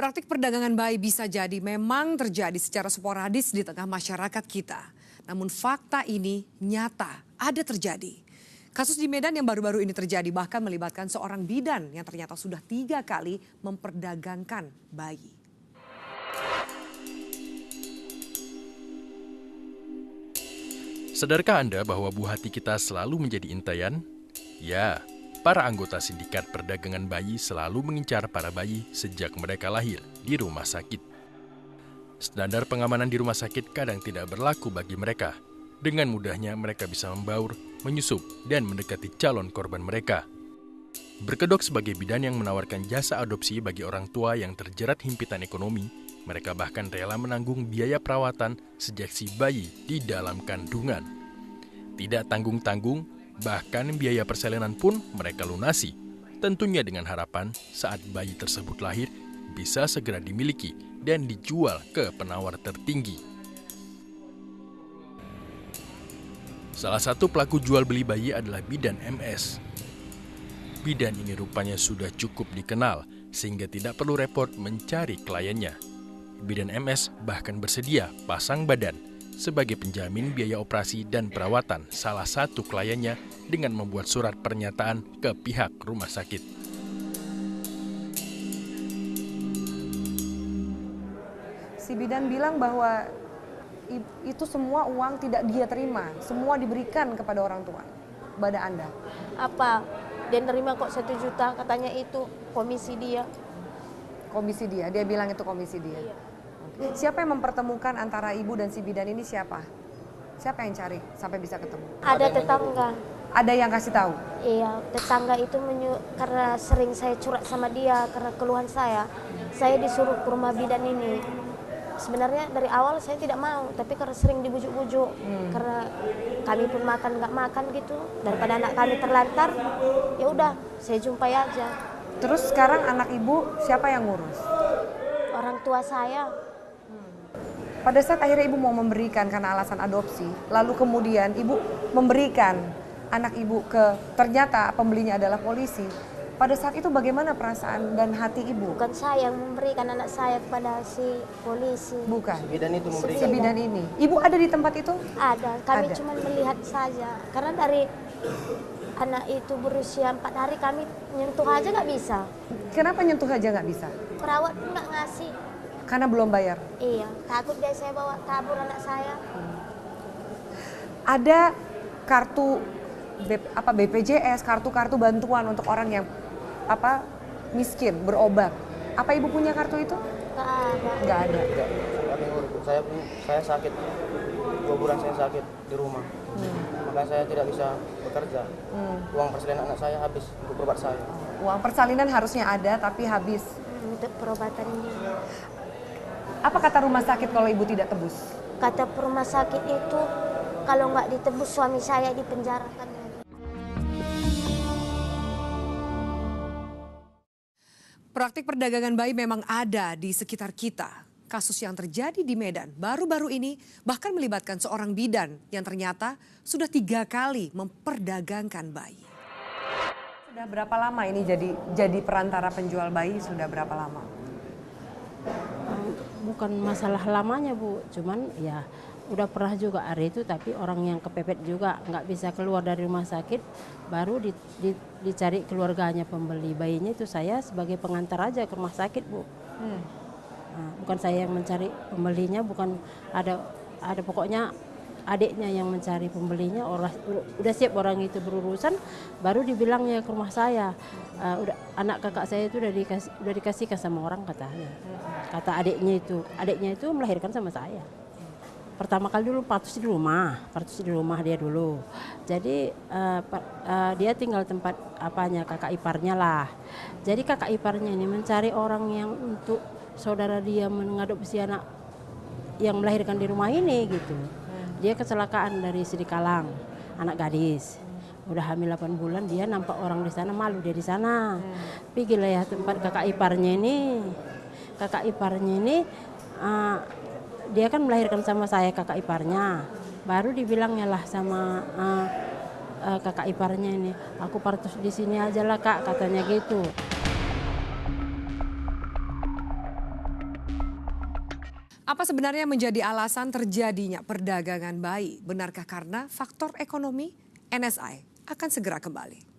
Praktik perdagangan bayi bisa jadi memang terjadi secara sporadis di tengah masyarakat kita. Namun fakta ini nyata ada terjadi. Kasus di Medan yang baru-baru ini terjadi bahkan melibatkan seorang bidan yang ternyata sudah 3 kali memperdagangkan bayi. Sadarkah Anda bahwa buah hati kita selalu menjadi intayan? Ya, para anggota sindikat perdagangan bayi selalu mengincar para bayi sejak mereka lahir di rumah sakit. Standar pengamanan di rumah sakit kadang tidak berlaku bagi mereka. Dengan mudahnya mereka bisa membaur, menyusup, dan mendekati calon korban mereka. Berkedok sebagai bidan yang menawarkan jasa adopsi bagi orang tua yang terjerat himpitan ekonomi, mereka bahkan rela menanggung biaya perawatan sejak si bayi di dalam kandungan. Tidak tanggung-tanggung, bahkan biaya persalinan pun mereka lunasi. Tentunya dengan harapan saat bayi tersebut lahir bisa segera dimiliki dan dijual ke penawar tertinggi. Salah satu pelaku jual beli bayi adalah bidan MS. Bidan ini rupanya sudah cukup dikenal sehingga tidak perlu repot mencari kliennya. Bidan MS bahkan bersedia pasang badan sebagai penjamin biaya operasi dan perawatan salah satu kliennya dengan membuat surat pernyataan ke pihak rumah sakit. Si bidan bilang bahwa itu semua uang tidak dia terima, semua diberikan kepada orang tua, kepada Anda. Apa? Dia nerima kok 1 juta, katanya itu komisi dia. Komisi dia bilang itu komisi dia. Iya. Siapa yang mempertemukan antara ibu dan si bidan ini siapa? Siapa yang cari sampai bisa ketemu? Ada tetangga. Ada yang kasih tahu? Iya, tetangga itu karena sering saya curhat sama dia, karena keluhan saya disuruh ke rumah bidan ini. Sebenarnya dari awal saya tidak mau, tapi karena sering dibujuk-bujuk, karena kami pun makan nggak makan gitu, daripada anak kami terlantar, ya udah saya jumpai aja. Terus sekarang anak ibu siapa yang ngurus? Orang tua saya. Pada saat akhirnya ibu mau memberikan karena alasan adopsi, lalu kemudian ibu memberikan anak ibu ternyata pembelinya adalah polisi. Pada saat itu bagaimana perasaan dan hati ibu? Bukan saya yang memberikan anak saya kepada si polisi. Bukan. Si bidan itu memberikan. Si bidan ini. Ibu ada di tempat itu? Ada. Kami Ada. cuma melihat saja. Karena dari anak itu berusia 4 hari kami nyentuh aja nggak bisa. Kenapa nyentuh aja nggak bisa? Perawat pun nggak ngasih. Karena belum bayar. Iya, takut deh saya bawa kabur anak saya. Ada kartu BPJS, kartu-kartu bantuan untuk orang yang miskin, berobat. Apa ibu punya kartu itu? Nggak ada. Nggak ada. Tidak, kami ngurus. Saya sakit, 2 bulan saya sakit di rumah. Makanya saya tidak bisa bekerja. Uang persalinan anak saya habis untuk berobat saya. Uang persalinan harusnya ada tapi habis. Untuk perobatan ini. Apa kata rumah sakit kalau ibu tidak tebus? Kata rumah sakit itu kalau nggak ditebus suami saya dipenjarakan. Praktik perdagangan bayi memang ada di sekitar kita. Kasus yang terjadi di Medan baru-baru ini bahkan melibatkan seorang bidan yang ternyata sudah 3 kali memperdagangkan bayi. Sudah berapa lama ini jadi perantara penjual bayi? Sudah berapa lama? Bukan masalah lamanya Bu, cuman ya udah pernah juga hari itu, tapi orang yang kepepet juga nggak bisa keluar dari rumah sakit, baru dicari keluarganya pembeli bayinya. Itu saya sebagai pengantar aja ke rumah sakit Bu. Nah, bukan saya yang mencari pembelinya, bukan ada pokoknya adiknya yang mencari pembelinya. Udah siap orang itu berurusan, baru dibilangnya ke rumah saya, udah anak kakak saya itu udah dikasihkan sama orang katanya. Kata adiknya itu melahirkan sama saya. Pertama kali dulu partus di rumah dia dulu. Jadi dia tinggal tempat kakak iparnya lah. Jadi kakak iparnya ini mencari orang yang untuk saudara dia mengadopsi anak yang melahirkan di rumah ini gitu. Dia kecelakaan dari Sidikalang, anak gadis. Udah hamil 8 bulan, dia nampak orang di sana, malu dia di sana. Pergi lah ya tempat kakak iparnya ini. Kakak iparnya ini dia kan melahirkan sama saya kakak iparnya. Baru dibilangnya lah sama kakak iparnya ini, aku partus di sini aja lah Kak, katanya gitu. Apa sebenarnya menjadi alasan terjadinya perdagangan bayi? Benarkah karena faktor ekonomi? NSI akan segera kembali.